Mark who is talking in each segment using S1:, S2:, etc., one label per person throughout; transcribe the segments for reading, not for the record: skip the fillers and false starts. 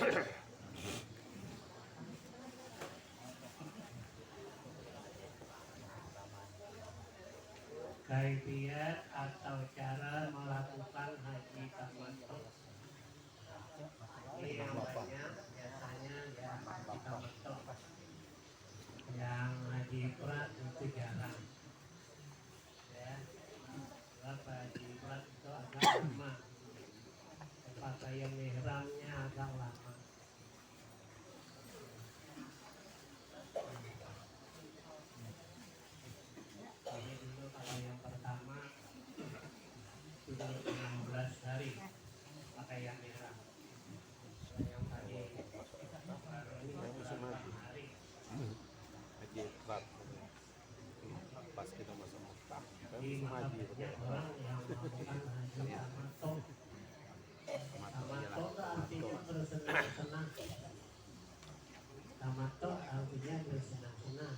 S1: Kaifiat atau cara melakukan haji tamattu. Ini yang banyak biasanya ya haji tamattu. Yang haji ifrad itu jarang. Ya, sebab haji ifrad itu agak lama. Pakaian ihramnya agak lama. Ini dulu kalau yang pertama itu dulu 16 hari pakaian ihram. Yang tadi baru ini 8 hari.
S2: Haji ifrad pas kita masuk Mekah
S1: Jadi maka banyak orang yang melakukan haji tamattu. Tamattu itu artinya bersenang-senang. Tamattu artinya bersenang-senang.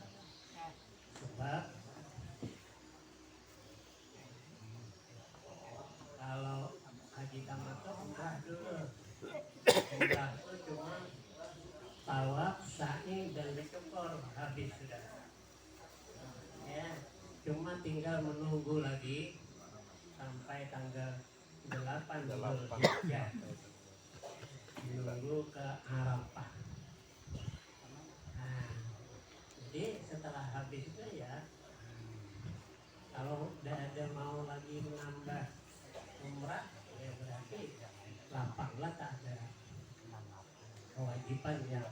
S1: Sebab kalau haji tamattu umrah dulu. Umrah itu cuma tawaf, sa'i dan cukur habis sudah. Ya, cuma tinggal menunggu lagi sampai tanggal 8 Dzulhijjah. Menunggu ke Arafah. Nah, jadi setelah habis itu ya, kalau udah ada mau lagi menambah umrah, ya berarti lapanglah, tak ada kewajiban yang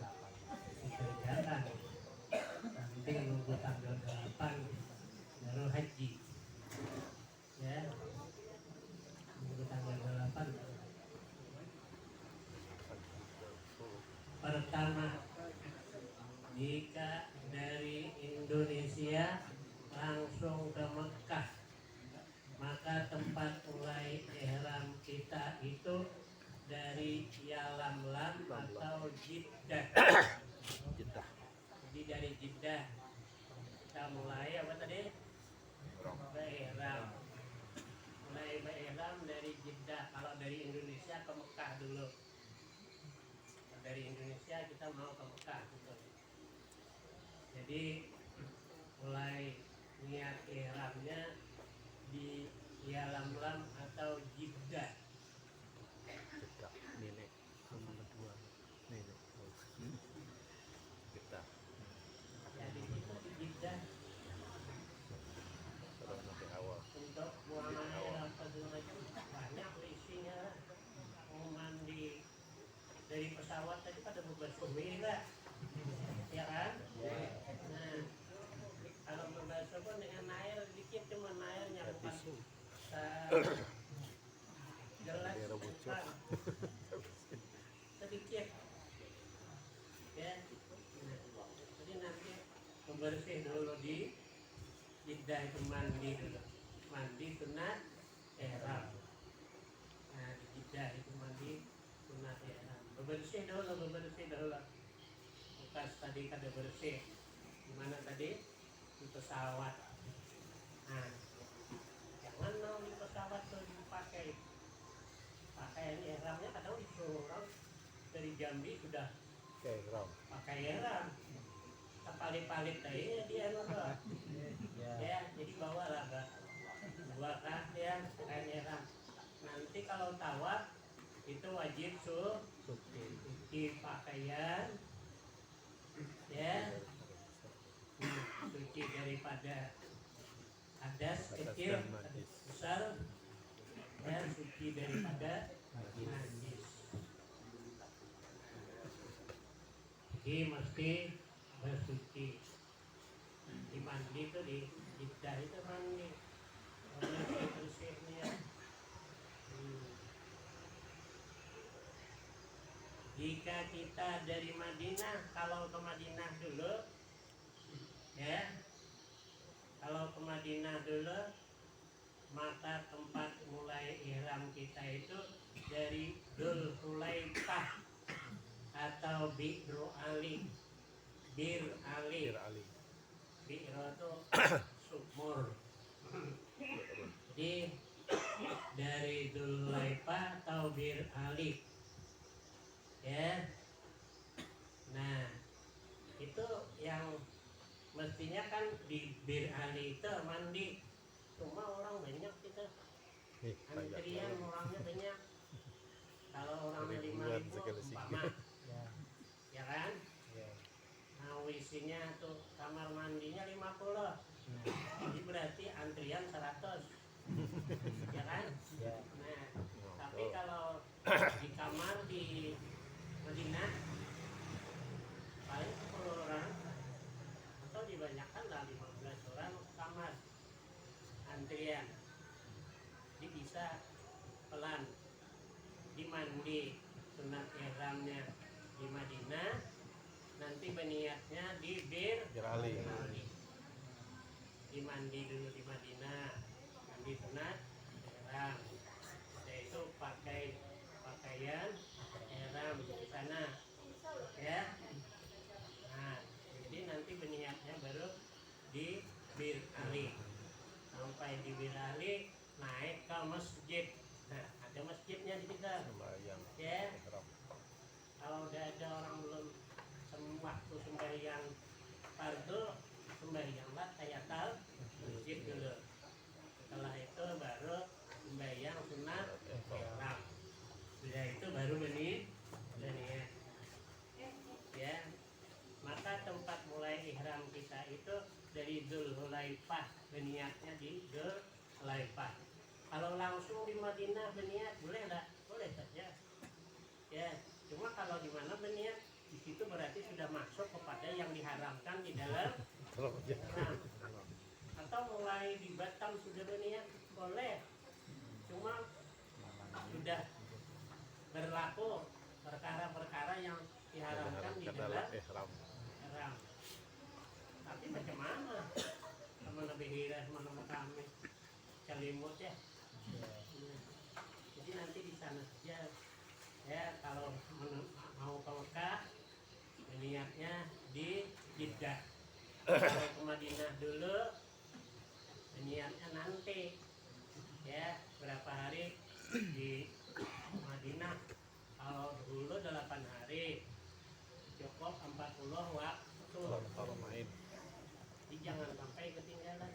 S1: dikerjakan. Nanti nunggu tanggal 8 baru haji. Ya, nunggu tanggal 8 baru haji. Pertama, jika dari Indonesia langsung ke Mekah, maka tempat mulai ihram kita itu dari Yalamlam atau Jeddah. Jadi dari Jeddah kita mulai apa tadi? Ihram. Mulai ihram dari Jeddah. Kalau dari Indonesia ke Mekah dulu. Dari Indonesia kita mau ke Mekah gitu. Jadi mulai niat ihramnya di Yalamlam atau Jeddah.
S2: nenek sama kedua nenek kita
S1: Jadi kita di Jeddah
S2: terus nanti awal
S1: untuk buangan air apa segala macam banyak isinya. Mau mandi dari pesawat tadi pada berbasuh lah, ya kan? Nah, kalau berbasuh pun dengan air dikit, cuma airnya bukan gelas bukan sedikit, ya. Nah, jadi nanti membersih dulu di Jeddah itu mandi dulu, mandi sunat ihram. Nah di Jeddah itu mandi sunat ihram, bersih dulu. Bekas tadi kada bersih, gimana tadi di pesawat. Nah, jangan mau di pesawat tuh dipakai pakaian ihramnya, kadang disuruh dari Jambi sudah pakai ihram. Palit tadi dia nonton. Ya, jadi bawalah dua kah ya kain ihram. Nanti kalau tawaf itu wajib cuci pakaian, ya, suci daripada hadas kecil, hadas besar, ya, suci daripada najis. Jadi mesti bersuci. Di mandi itu di Jeddah itu mandi bersih-bersihnya. Jika kita dari Madinah, kalau ke Madinah dulu, ya, kalau ke Madinah dulu, maka tempat mulai ihram kita itu dari Dzul Hulaifah atau Bi'ru Ali. Bir Ali. Bi'ru itu sumur. Jadi dari Dzul Hulaifah atau Bir Ali, ya, itu yang mestinya kan di Bir Ali itu mandi, cuma orang banyak gitu, antrian orangnya banyak. Kalau orangnya 5.000 umpama, ya kan? Nah WC-nya tuh kamar mandinya 50, jadi berarti antrian 100, ya kan? Nah tapi kalau di kamar di Madinah paling 10 orang atau dibanyakan lah 15 orang kamar antrian, jadi bisa pelan dimandi sunat ihramnya di Madinah, nanti berniatnya di Bir
S2: Ali.
S1: dimandi dulu di Madinah, mandi sunat ihram, yaitu pakai pakaian ihram di sana ya. Nah jadi nanti berniatnya baru di Bir Ali, sampai di Bir Ali naik ke masjid. Nah ada masjidnya di kita
S2: Sembahyang.
S1: ya.
S2: Ihram.
S1: Kalau udah ada orang belum waktu sembahyang fardu, sembahyanglah tayatul masjid dulu, setelah itu baru sembahyang sunat ihram, sudah itu baru berniat ya. Maka tempat mulai ihram kita itu dari Dzulhulaifah, berniatnya di Dzulhulaifah. Kalau langsung di Madinah berniat boleh enggak? Boleh saja ya, cuma kalau di mana berniat di situ berarti sudah masuk kepada yang diharamkan di dalam ihram. Atau mulai di Batam sudah berniat boleh, cuma sudah berlaku perkara-perkara yang diharamkan di dalam
S2: ihram.
S1: ihram. Tapi macam mana sama Nabi Hira sama kami Kalimut ya. Jadi nanti di sana saja ya. Kalau mau ke Mekah niatnya di Jeddah, kalau ke Madinah dulu niatnya nanti ya, berapa hari di Madinah. Kalau dulu 8 hari cukup 40 waktu,
S2: Main.
S1: jadi jangan sampai ketinggalan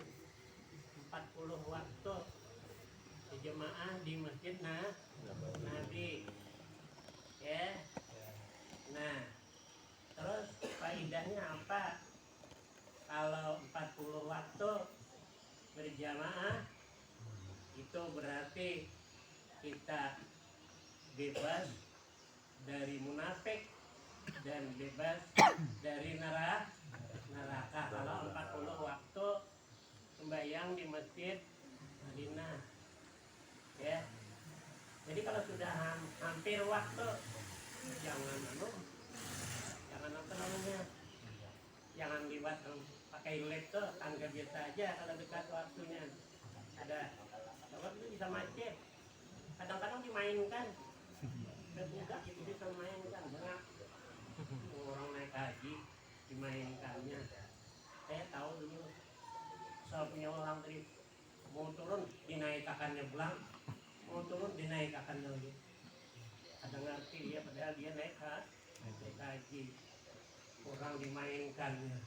S1: 40 waktu jemaah di Masjid Nabi ya. Nah terus faedahnya apa kalau 40 waktu berjamaah? Itu berarti kita bebas dari munafik dan bebas dari neraka kalau 40 waktu sembahyang di Masjid Madinah ya. Jadi kalau sudah hampir waktu, jangan apa namanya, jangan dibuat pakai laptop, tangga biasa aja. Kalau dekat waktunya ada sebab itu bisa macet, kadang-kadang dimainkan, enggak itu bisa mainkan banget. Orang naik haji dimainkannya. Saya tahu dulu, saya punya orang tadi mau turun dinaikakannya belang, mau turun dinaikakannya lagi. Ada ngerti dia, padahal dia naik haji, orang dimainkannya.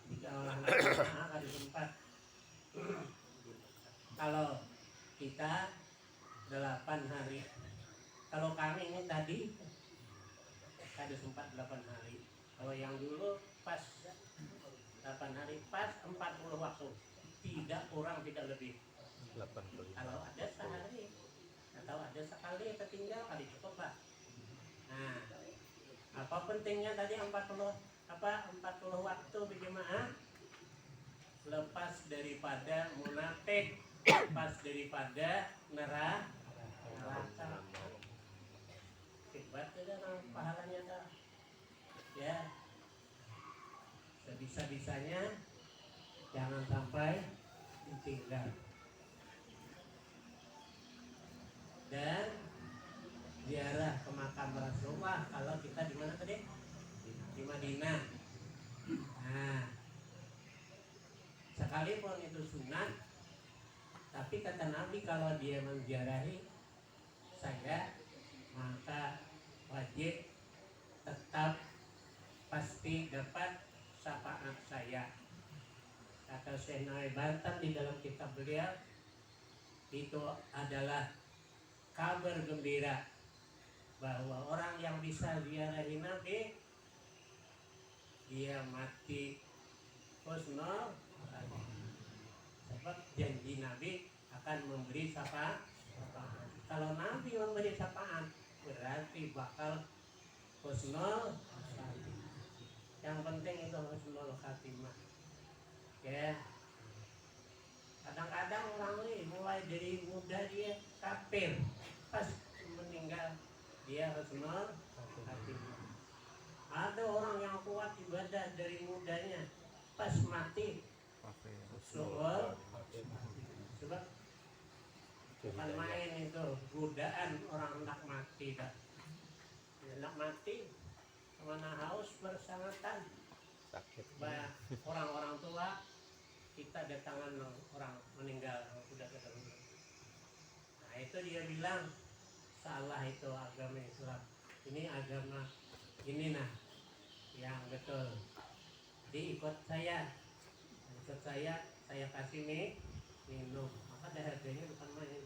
S1: Jika orang ada tempat. Kalau kita 8 hari, kalau kami ini tadi ada sempat 8 hari. Kalau yang dulu pas 8 hari, pas 40 waktu, tidak kurang tidak lebih.
S2: 85.
S1: Kalau ada sehari atau ada sekali tertinggal, kali cukup lah. Nah, apa pentingnya tadi 40 waktu berjemaah? Lepas daripada munafik, lepas daripada neraka. Hebat aja pahalanya dah. Ya, sebisa-bisanya jangan sampai ditinggal. Dan ziarah ke makam Rasulullah kalau kita di mana tadi? Di Madinah. Nah, sekalipun itu sunat, tapi kata Nabi kalau dia menziarahi saya, maka wajib tetap pasti kata Syekh Nawawi Bantan di dalam kitab beliau itu adalah kabar gembira bahwa orang yang bisa ziarahi Nabi dia mati husnul khatimah. Sebab janji Nabi akan memberi syafaat. Kalau Nabi memberi syafaat berarti bakal husnul khatimah. Yang penting itu husnul khatimah. Ya. Kadang-kadang orang ini mulai dari muda dia kafir, pas meninggal dia husnul khatimah. Ada orang yang kuat ibadah dari mudanya, pas mati suul. Sebab bukan main itu godaan orang hendak mati tak. Hendak mati kemana haus bersangatan.
S2: Sakit.
S1: Orang-orang tua kita datangan orang meninggal sudah ketemu. Nah itu dia bilang salah itu agama Islam. Ini agama ini nah yang betul. Diikut saya kasih minum. Maka harganya bukan main.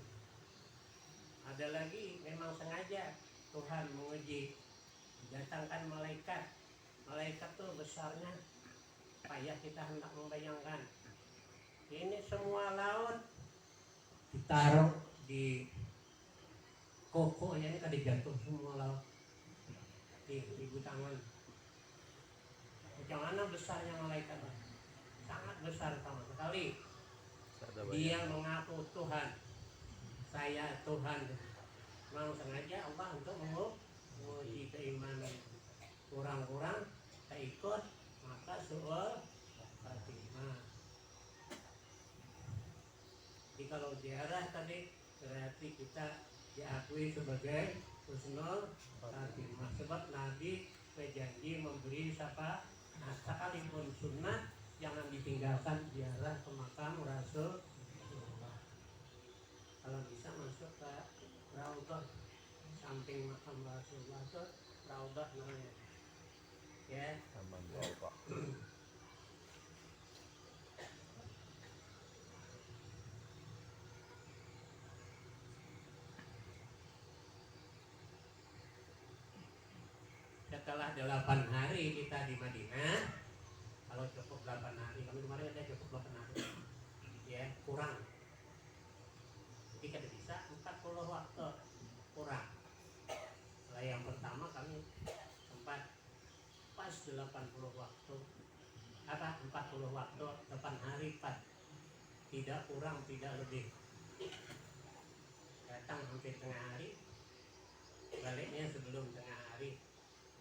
S1: Ada lagi memang sengaja Tuhan menguji, datangkan malaikat. Malaikat tuh besarnya payah kita hendak membayangkan. Ini semua laut ditaruh di koko ya, ini kan dijatuh semua laut di ibu tangan. Bagaimana besarnya malaikat? Sangat besar sama sekali. Dia mengaku Tuhan, saya Tuhan. Memang sengaja Allah untuk menguji keimanan. Kurang-kurang tak ikut maka suul khatimah. Jadi kalau ziarah tadi berarti kita diakui sebagai husnul khatimah. Sebab Nabi berjanji memberi syafaat. Nah, sekalipun sunnah jangan ditinggalkan ziarah ke makam Rasulullah. Kalau bisa masuk ke Raudhah samping makam Rasulullah itu Raudhah namanya. Ya.
S2: Taman Raudhah.
S1: Setelah 8 hari kita di Madinah, kalau cukup 8 hari, kami kemarin ada cukup 8 hari, ya kurang. Jadi kada bisa 40 waktu kurang. Nah, yang pertama kami sempat pas 80 waktu, 40 waktu, 8 hari pas, tidak kurang tidak lebih. Datang hampir tengah hari, baliknya sebelum tengah hari.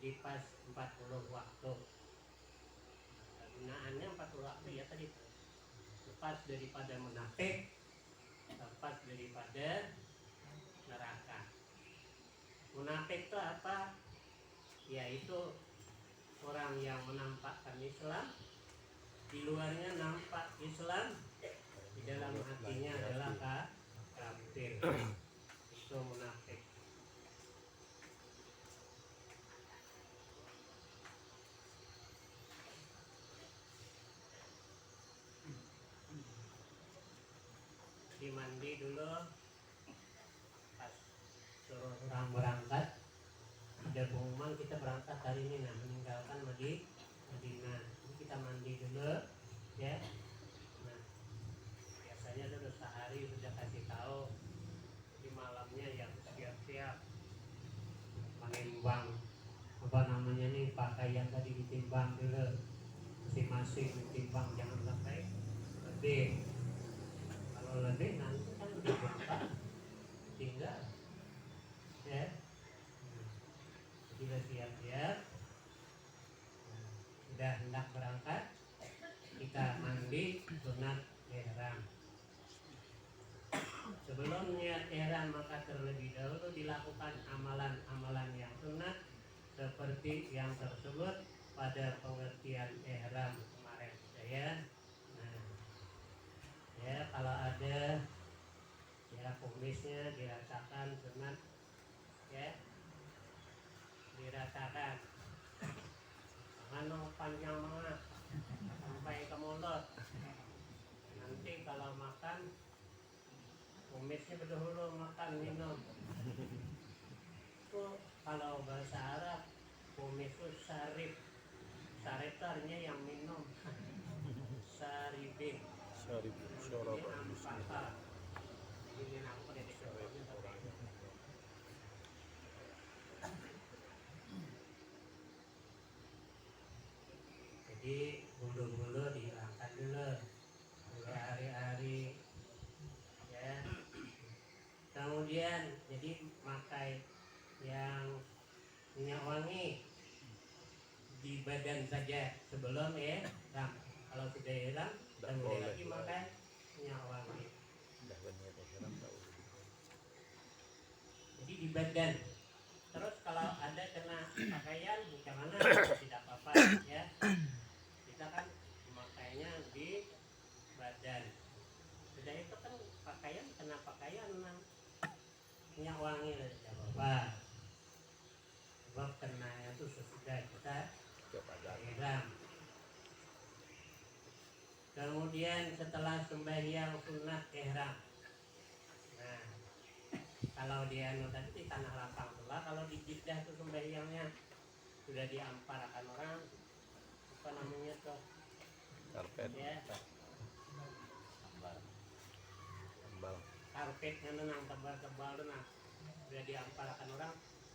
S1: Di pas 40 waktu. Gunaannya 40 waktu ya tadi. Lepas daripada munafik, lepas daripada neraka. Munafik itu apa? Yaitu orang yang menampakkan Islam, di luarnya nampak Islam, di dalam hatinya adalah kafir. Itu munafik. Mandi dulu pas suruh orang berangkat, ada pengumuman kita berangkat hari ini, nah meninggalkan Madinah. Jadi kita mandi dulu ya. Nah biasanya dulu sehari sudah kasih tahu, di malamnya yang siap-siap menimbang apa namanya nih, pakaian tadi ditimbang dulu masing-masing, ditimbang jangan sampai lebih. Kalau lebih nanti kan dibongkar tinggal ya. Kita siap-siap, sudah hendak berangkat, kita mandi sunat ihram. Sebelum niat ihram maka terlebih dahulu dilakukan amalan-amalan yang sunat seperti yang tersebut pada pengertian ihram kemarin ya. Ya kalau ada ya kumisnya dirasakan sunat ya, dirasakan. Jangan panjang banget sampai ke mulut. nanti kalau makan kumisnya berdahulu makan minum. Itu kalau bahasa Arab kumis itu sarif. Sarif itu artinya yang minum. Saribin.
S2: Syarib
S1: Ini
S2: syaraba
S1: ampaka.
S2: bismillah.
S1: Ini aku pada
S2: Syarib
S1: contohnya tapi
S2: orang yang minum.
S1: jadi bulu-bulu dihilangkan dulu. Mulai hari-hari ya. Kemudian jadi pakai yang minyak wangi di badan saja sebelum ya. Nah, kalau sudah hilang
S2: Tak
S1: kemudian
S2: boleh
S1: lagi
S2: lah.
S1: pakai minyak wangi.
S2: Dah berniat ihram tak boleh.
S1: Jadi di badan. Terus kalau ada kena pakaian bagaimana? Tidak apa-apa ya. Kita kan memakainya di badan. Sudah itu kan pakaian kena pakaian minyak wangi tidak apa-apa. Sebab kenanya itu sesudah kita
S2: Kepada
S1: ihram. Kemudian setelah sembahyang sunat ihram. Nah, kalau di anu tadi di tanah lapang pula, kalau di Jeddah itu sembahyangnya sudah diamparakan orang apa namanya tuh
S2: karpet.
S1: ya
S2: Tambal.
S1: karpetnya nenang tebal-tebal nenang sudah diamparakan orang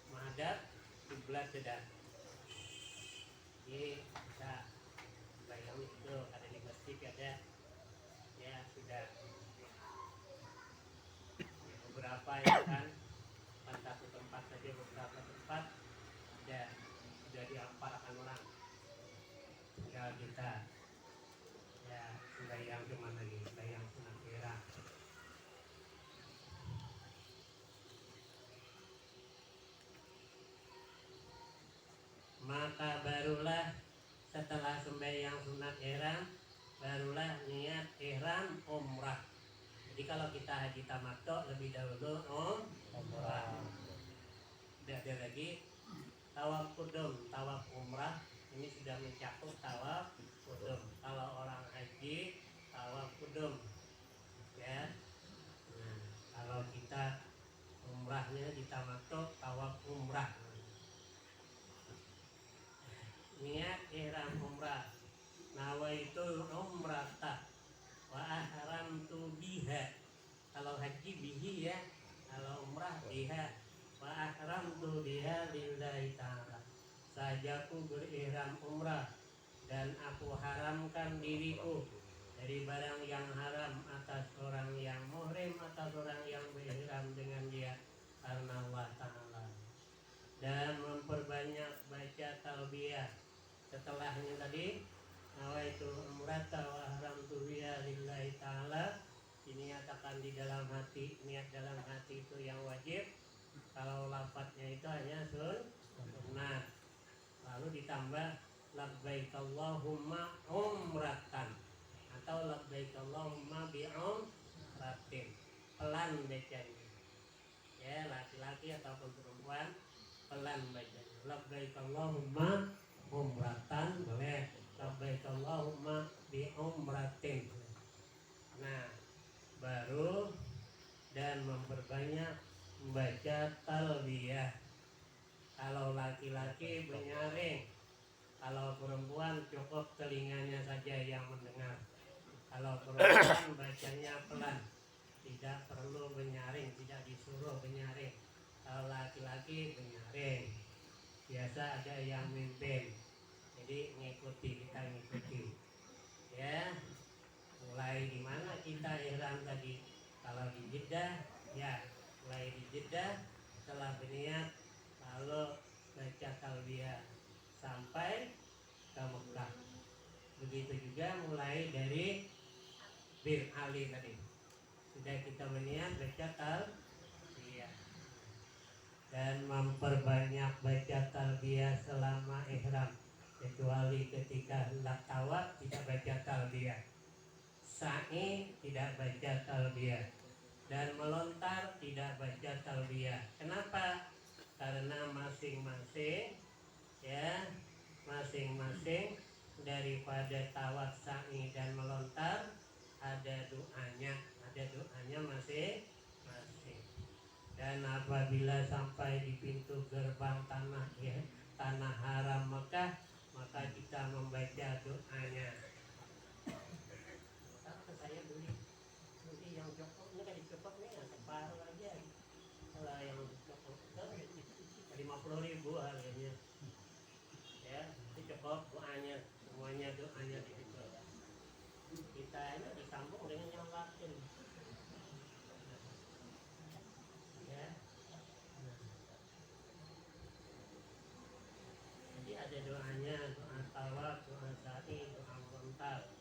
S1: menghadap kiblat sedang. Jadi kita bayang itu ada di masjid ada ya sudah beberapa ya kan satu tempat saja beberapa tempat sudah diamparakan orang. Tinggal kita ya sembahyang cuma lagi sembahyang sunat ihram. Maka barulah setelah sembahyang sunat ihram barulah niat ihram umrah. Jadi kalau kita haji tamattu lebih dahulu umrah. Tidak ada lagi tawaf qudum, tawaf umrah ini sudah mencakup tawaf qudum. Kalau orang haji tawaf qudum ya. Nah, kalau kita umrahnya di tamattu tawaf umrah. Niat ihram umrah. Nawaitu umrata wa ahramtu biha. Kalau haji bihi ya, kalau umrah biha. Wa ahramtu biha lillahi ta'ala. Sajaku berihram umrah dan aku haramkan diriku dari barang yang haram atas orang yang muhrim, atas orang yang berihram dengan dia karena Allah Ta'ala. Dan memperbanyak baca talbiyah setelahnya tadi nawaitu umrata wa ahramtu biha lillahi ta'ala. Dinyatakan di dalam hati, niat dalam hati itu yang wajib. Kalau lafadznya itu hanya sunnah. Lalu ditambah labbaik Allahumma umratan atau labbaik Allahumma bi'umratin. Pelan bacanya. Ya, laki-laki ataupun perempuan pelan bacanya. Labbaik Allahumma umratan boleh. Labbaik Allahumma bi'umratin. Nah, baru dan memperbanyak membaca talbiyah. Kalau laki-laki menyaring, kalau perempuan cukup telinganya saja yang mendengar. Kalau perempuan bacanya pelan, tidak perlu menyaring, tidak disuruh menyaring. Kalau laki-laki menyaring, biasa ada yang mimpin, jadi ngikuti, kita ngikuti. Ya, mulai di mana kita ihram tadi? Kalau di Jeddah, ya mulai di Jeddah setelah berniat lalu baca talbiyah sampai ke Mekah. Begitu juga mulai dari Bir Ali tadi. Sudah kita berniat baca talbiyah dan memperbanyak baca talbiyah selama ihram, kecuali ketika hendak tawaf tidak baca talbiyah. Sa'i tidak baca talbiyah dan melontar tidak baca talbiyah. Kenapa? Karena masing-masing ya, masing-masing daripada tawaf, sa'i dan melontar ada doanya masing-masing. Dan apabila sampai di pintu gerbang tanah haram Mekah, maka kita membaca doanya. Kalau saya beli yang cokok ini kan dicopot nih yang separuh aja. Kalau yang cokok itu 50.000 harganya. Ya, dicopot doanya, semuanya doanya dicopot. Kita ini disambung dengan yang lain. Ya. Jadi ada doanya, doa tawaf, doa sa'i, doa merontal.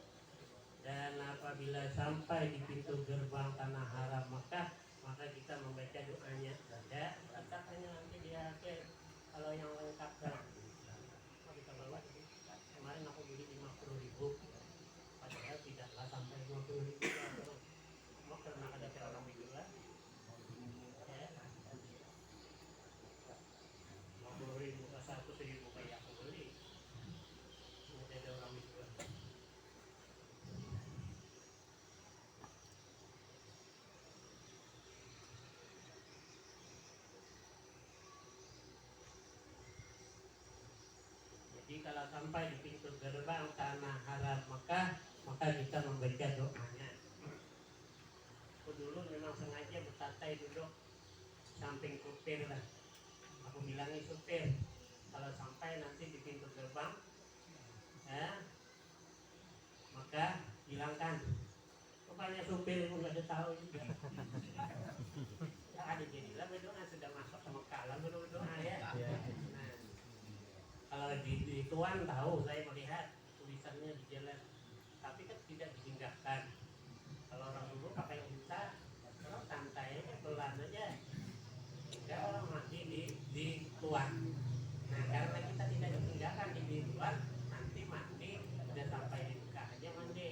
S1: Dan apabila sampai di pintu gerbang tanah haram Mekah, maka kita membaca doanya saja. Katakannya nanti di akhir kalau yang lengkap kan. Kita bawa kemarin aku beli 50.000, padahal tidaklah sampai 50.000. Mau karena ada orang juga. Ya. 50.000 ke 100.000 kayak aku beli. Ada orang juga. Jadi kalau sampai di pintu gerbang tanah haram Mekah, maka kita membaca doanya. Aku dulu memang sengaja bersantai duduk samping supir lah. Aku bilangin supir, kalau sampai nanti di pintu gerbang, ya, maka hilangkan. Rupanya supir pun nggak tahu juga. Ya ada jadilah berdoa sudah masuk ke Mekah lah berdoa ya. Nah, kalau di Tuan tahu saya melihat tulisannya di jalan, tapi kan tidak dihindarkan. Kalau orang dulu pakai unta, orang santai aja, pelan aja. Enggak, orang mati di Tuan. Nah karena kita tidak dihindarkan di Tuan, nanti mandi udah sampai di Mekah aja mandi,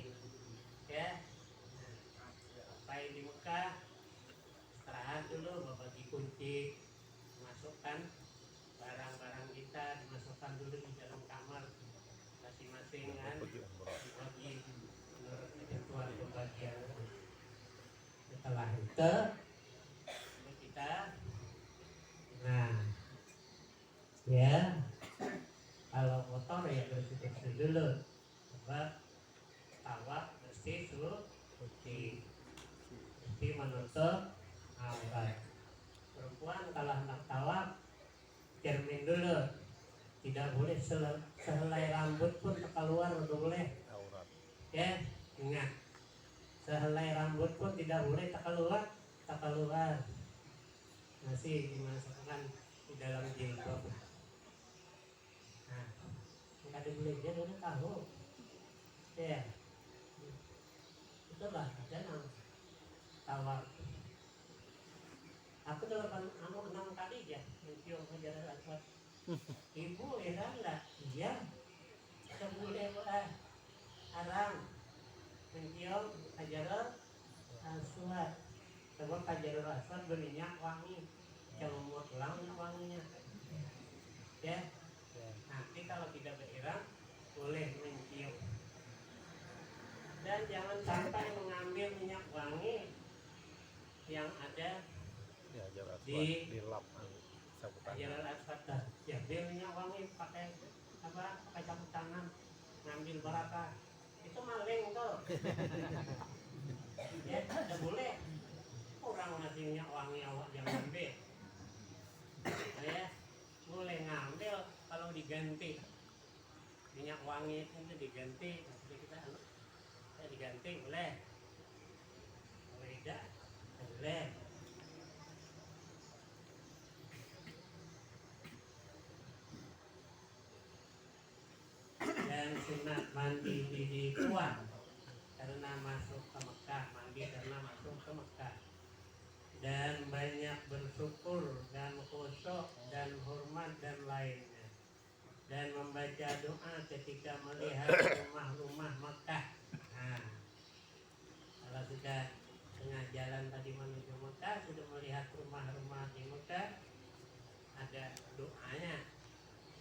S1: ya. Nah, sampai di Mekah istirahat dulu, bagi kunci, masukkan barang-barang kita, dimasukkan dulu di dalam kamar masing-masing kan, dibagi menurut ketentuan pembagian. Setelah itu kita, nah ya kalau kotor ya bersih-bersih dulu, sebab tawaf bersih suci, bersih menutup aurat. Perempuan kalau hendak tawaf cermin dulu, tidak boleh sehelai rambut pun keluar, tidak boleh. Ya, ingat, sehelai rambut pun tidak boleh keluar. Masih dimasukkan di dalam jilbab. Nah, nggak ada belajar udah tahu. Ya, itulah jangan tawaf. Aku dalam 6 kali ya mencium Hajarul Aswad. Ibu ya enggak? Iya. Tidak boleh haram mencium Hajarul Aswad. Sebab Hajarul Aswad berminyak wangi, celumut ulang wanginya. Ya. Nanti kalau tidak berihram boleh mencium. Dan jangan sampai mengambil minyak wangi yang ada di
S2: lap
S1: Hajarul Aswad. Ya, dia minyak wangi pakai apa? Pakai sabuk tangan, ngambil berapa? Itu maling tuh. Ya, tidak boleh. Orang ngasih minyak wangi awak jangan ambil. Ya, boleh ngambil kalau diganti. Minyak wangi itu diganti, jadi kita diganti boleh. Kalau tidak, boleh. Dan sunat mandi di Tuan karena masuk ke Mekah, mandi karena masuk ke Mekah. Dan banyak bersyukur dan khusyuk dan hormat dan lainnya. Dan membaca doa ketika melihat rumah-rumah Mekah. Nah, kalau sudah tengah jalan tadi menuju Mekah, sudah melihat rumah-rumah di Mekah, ada doanya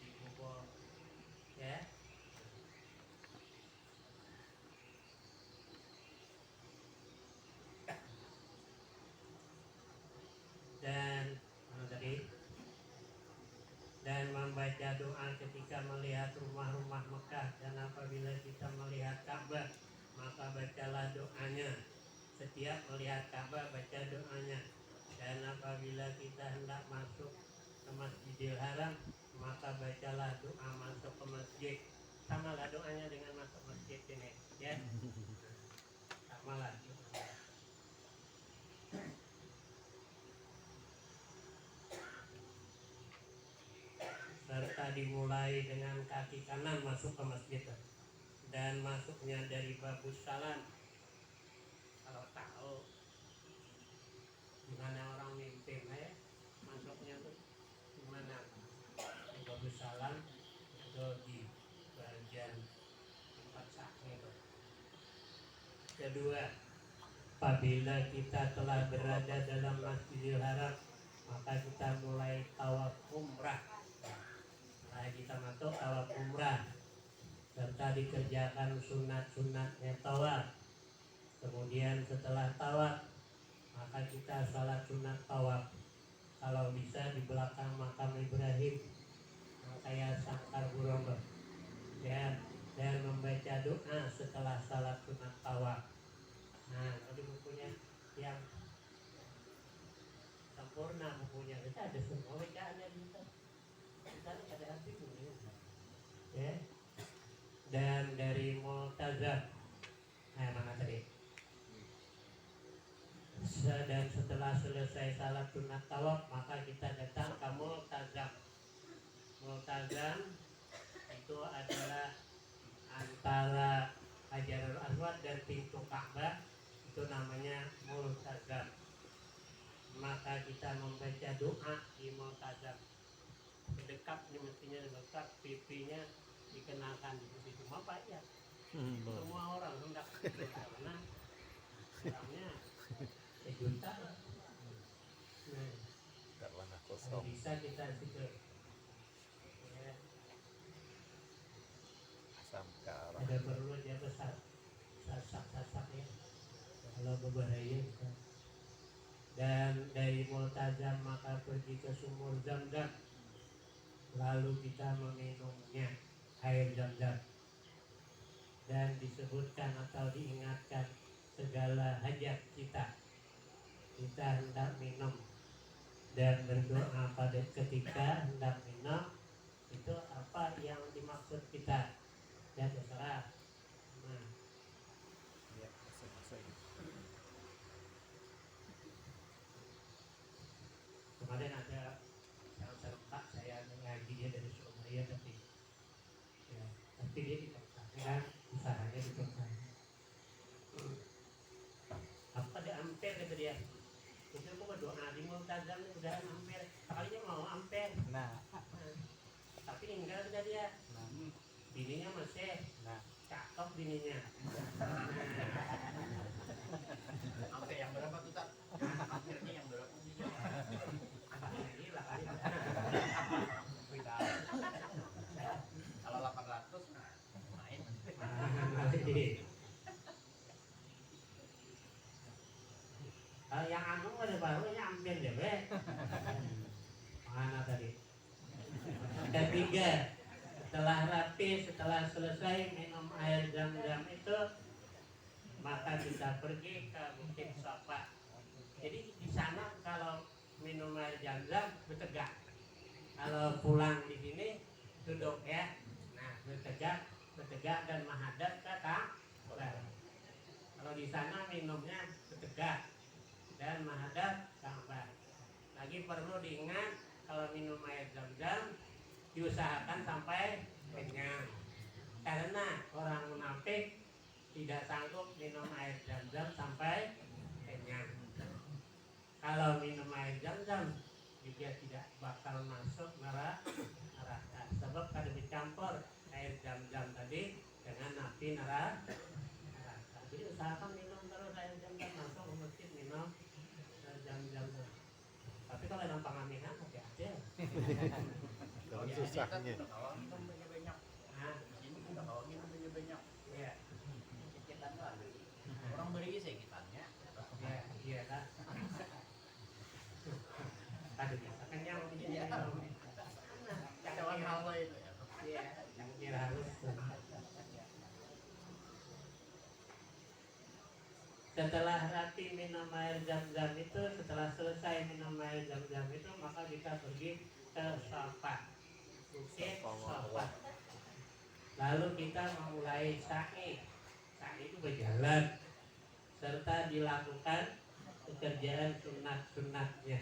S1: di kubur, ya. membaca doa ketika melihat rumah-rumah Mekah, dan apabila kita melihat Ka'bah maka bacalah doanya. Setiap melihat Ka'bah baca doanya. Dan apabila kita hendak masuk ke Masjidil Haram maka bacalah doa masuk ke masjid. Samalah doanya dengan masuk masjid ini, ya. Samalah. Serta dimulai dengan kaki kanan masuk ke masjid, dan masuknya dari babus salam. Kalau tahu gimana orang mimpin, ya masuknya tuh gimana? Di babus salam atau di bagian tempat sakit itu. Kedua, apabila kita telah berada dalam Masjidil Haram maka kita mulai tawaf umrah. Setelah kita masuk tawaf umrah serta dikerjakan sunat-sunatnya tawaf. Kemudian setelah tawaf maka kita salat sunat tawaf. Kalau bisa di belakang makam Ibrahim kayak sangkar burung, ya, dan membaca doa setelah salat sunat tawaf. Nah, tadi bukunya yang sempurna, bukunya kita ada semua bacaannya kita ada habis ya. Dan dari Mu'tazam, nah mana tadi? Dan setelah selesai salat sunat tawaf maka kita datang ke Mu'tazam. Mu'tazam itu adalah antara Hajarul Aswad dan pintu Ka'bah, itu namanya Mu'tazam. Maka kita membaca doa di Mu'tazam. Dekat, ini mestinya dekat, pipinya dikenakan di situ. Apa ya? Semua orang hendak karena orangnya sejuta. Nah,
S2: Karena
S1: kalau
S2: kosong.
S1: bisa kita situ. Ya.
S2: Samkara.
S1: Ada perlu dia besar sasak-sasak ya. Kalau berbahaya kita. Dan dari Mu'tazam maka pergi ke sumur Zam-Zam, lalu kita meminumnya, air Zam-Zam. Dan disebutkan atau diingatkan segala hajat kita hendak minum dan berdoa pada ketika hendak minum. Itu apa yang dimaksud kita, ya terserah. Nah,
S2: Ya, masing-masing.
S1: kemarin ada yang serta saya ngaji dia dari Surabaya, tapi dia di kota kan, usahanya di kota. Apa dia amper kata dia, itu aku berdoa di Mu'tazam udah amper, sekalinya mau amper.
S2: Nah,
S1: Tapi enggak udah dia, bininya masih cakep bininya.
S3: Sampai yang berapa tuh tak? Akhirnya yang berapa?
S1: Gila kali.
S3: Kalau 800 main.
S1: Kalau yang Agung ada barunya ambil deh, be. Mana tadi? Ketiga, setelah rapi, setelah selesai minum air Zam-Zam itu, maka kita pergi ke Bukit Safa. Jadi di sana kalau minum air Zam-Zam bertegak. Kalau pulang di sini duduk ya. Nah, bertegak dan menghadap ke Ka'bah. Kalau di sana minumnya bertegak dan menghadap Ka'bah. Lagi perlu diingat kalau minum air Zam-Zam diusahakan sampai kenyang. Karena orang munafik tidak sanggup minum air Zam-Zam sampai kenyang. Kalau minum air Zam-Zam juga tidak bakal masuk neraka. Sebab kada dicampur air Zam-Zam tadi dengan api neraka. Jadi usahakan minum terus air Zam-Zam, masuk ke masjid minum Zam-Zam. Tapi kalau dalam pengamihan hati-hati.
S2: dalam susahnya.
S3: Kalau minum banyak-banyak.
S1: Nah,
S3: Ini kita kalau minum banyak-banyak.
S1: iya,
S3: Cikitan lagi. Orang beri sekitarnya.
S1: iya kan. Tadi bisa kenyang
S3: Iya.
S1: minum. Ada
S3: hal-hal itu ya.
S1: Iya, yang kira halus. Setelah Rati minum air zam-zam itu, setelah selesai minum air zam-zam itu, maka kita pergi ke Safa. Bukit Safa. Lalu kita memulai sa'i. Sa'i itu berjalan serta dilakukan pekerjaan sunat-sunatnya.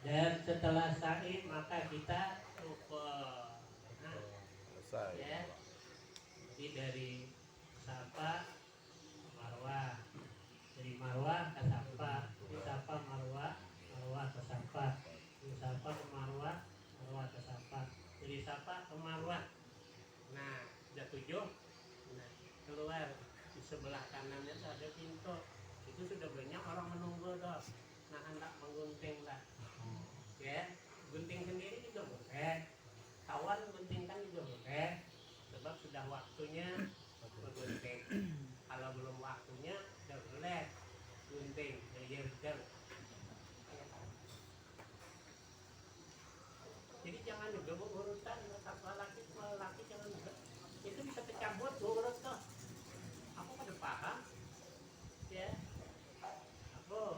S1: Dan setelah sa'i maka kita rukun. Nah,
S2: Selesai.
S1: ya. Jadi dari Safa ke Marwah, dari Marwah ke Safa, dari Safa Marwah, Marwah ke Safa, dari Safa ke Marwah, Marwah ke Safa, dari Safa ke Marwah. Nah, udah 7. Nah, keluar di sebelah kanannya tuh ada pintu. Itu sudah banyak orang menunggu tuh. Nah, hendak menggunting lah. Ya, gunting sendiri juga boleh. Kawan guntingkan juga boleh. Sebab sudah waktunya bergunting. Kalau belum waktunya, tidak boleh gunting. Jadi jangan juga